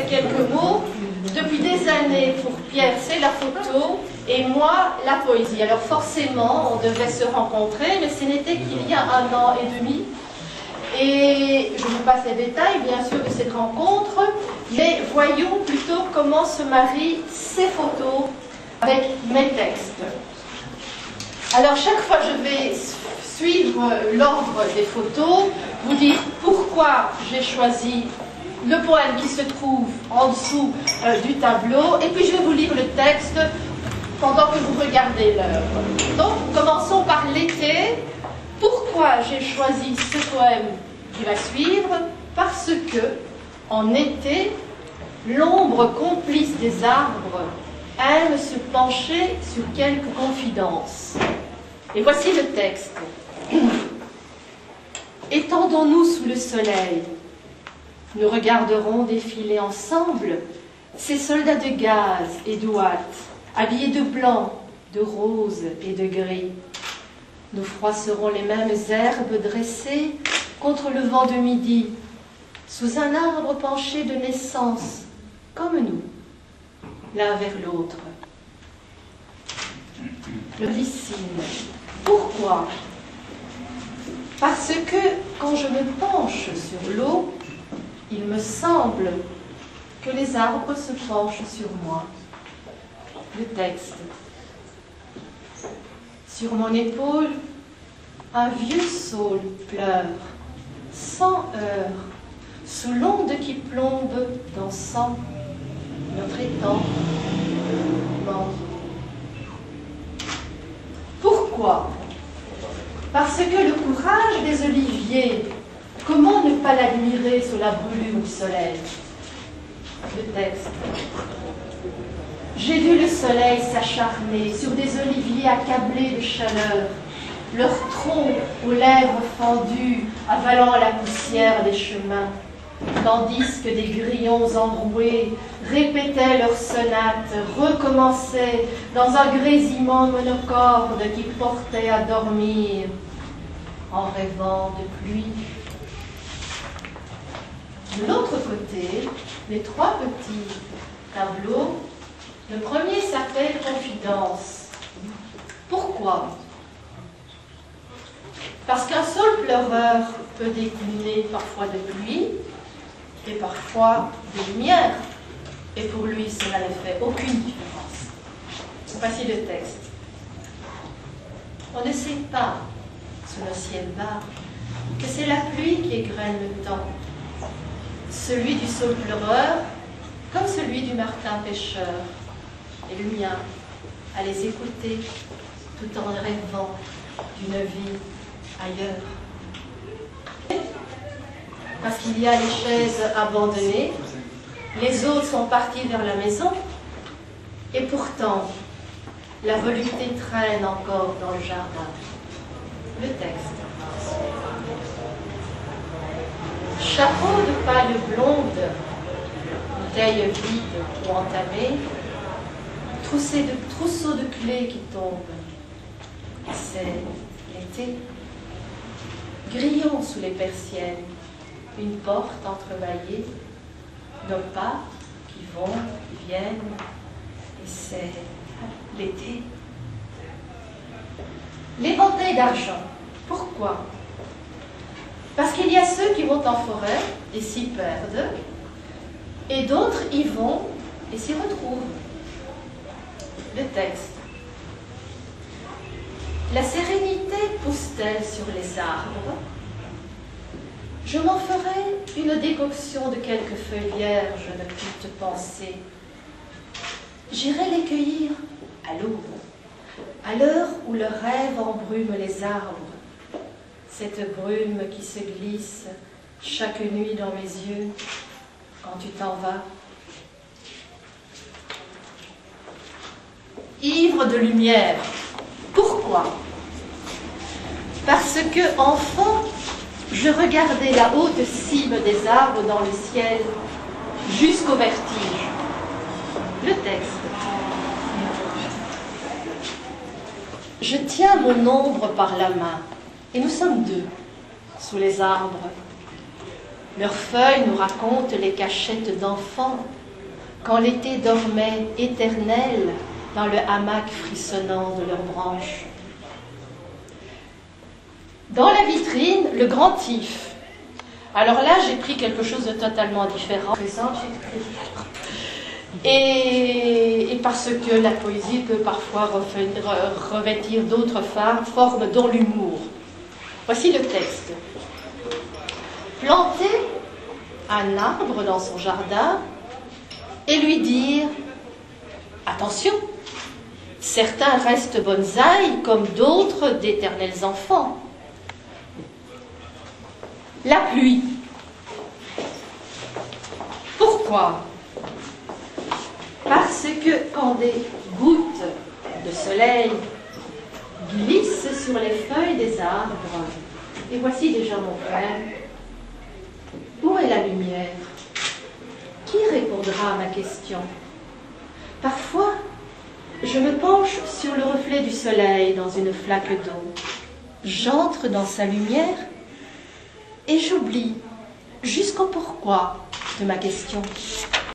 quelques mots. Depuis des années, pour Pierre, c'est la photo, et moi, la poésie. Alors forcément, on devait se rencontrer, mais ce n'était qu'il y a 1 an et demi. Et je vous passe les détails, bien sûr, de cette rencontre, mais voyons plutôt comment se marient ces photos avec mes textes. Alors, chaque fois, je vais suivre l'ordre des photos, vous dire pourquoi j'ai choisi le poème qui se trouve en dessous du tableau, et puis je vais vous lire le texte pendant que vous regardez l'heure. Donc, commençons par l'été. Pourquoi j'ai choisi ce poème qui va suivre? Parce que, en été, l'ombre complice des arbres aime se pencher sur quelques confidences. Et voici le texte. Étendons-nous sous le soleil. Nous regarderons défiler ensemble ces soldats de gaz et d'ouate, habillés de blanc, de rose et de gris. Nous froisserons les mêmes herbes dressées contre le vent de midi, sous un arbre penché de naissance, comme nous, l'un vers l'autre. Le glycine. Pourquoi? Parce que quand je me penche sur l'eau, il me semble que les arbres se penchent sur moi. Le texte. Sur mon épaule, un vieux saule pleure, sans heurts, sous l'onde qui plombe, dansant notre étang mort. Pourquoi? Parce que le courage des oliviers, comment ne pas l'admirer sous la brûlure du soleil? Le texte. J'ai vu le soleil s'acharner sur des oliviers accablés de chaleur, leur tronc aux lèvres fendues, avalant la poussière des chemins, tandis que des grillons enroués répétaient leurs sonates, recommençaient dans un grésillement monocorde qui portait à dormir, en rêvant de pluie. De l'autre côté, les 3 petits tableaux. Le premier s'appelle Confidence. Pourquoi? Parce qu'un seul pleureur peut décliner parfois de pluie et parfois de lumière. Et pour lui, cela ne fait aucune différence. Voici le texte. On ne sait pas, sous le ciel bas, que c'est la pluie qui égrène le temps. Celui du saule pleureur, comme celui du martin pêcheur. Et le mien, à les écouter, tout en rêvant d'une vie ailleurs. Parce qu'il y a les chaises abandonnées, les autres sont partis vers la maison, et pourtant, la volupté traîne encore dans le jardin. Le texte. Chapeau de paille blonde, bouteille vide ou entamée, trousseau de clés qui tombent. C'est l'été. Grillons sous les persiennes, une porte entrebâillée, nos pas qui vont, qui viennent, et c'est l'été. L'éventail d'argent. Pourquoi? Parce qu'il y a ceux qui vont en forêt et s'y perdent, et d'autres y vont et s'y retrouvent. Le texte. La sérénité pousse-t-elle sur les arbres? Je m'en ferai une décoction de quelques feuilles vierges de toute pensée. J'irai les cueillir à l'aube, à l'heure où le rêve embrume les arbres, cette brume qui se glisse chaque nuit dans mes yeux quand tu t'en vas. Ivre de lumière. Pourquoi? Parce que, enfant, je regardais la haute cime des arbres dans le ciel jusqu'au vertige. Le texte. Je tiens mon ombre par la main, et nous sommes 2 sous les arbres. Leurs feuilles nous racontent les cachettes d'enfants, quand l'été dormait éternel dans le hamac frissonnant de leurs branches. Dans la vitrine, le grand if. Alors là, j'ai pris quelque chose de totalement différent. Et parce que la poésie peut parfois revêtir d'autres formes, dont l'humour. Voici le texte. Planter un arbre dans son jardin et lui dire « Attention, certains restent bonsaïs comme d'autres d'éternels enfants. » La pluie. Pourquoi? Parce que quand des gouttes de soleil glissent sur les feuilles des arbres, et voici déjà mon frère, où est la lumière? Qui répondra à ma question? Parfois, je me penche sur le reflet du soleil dans une flaque d'eau. J'entre dans sa lumière et j'oublie jusqu'au pourquoi de ma question.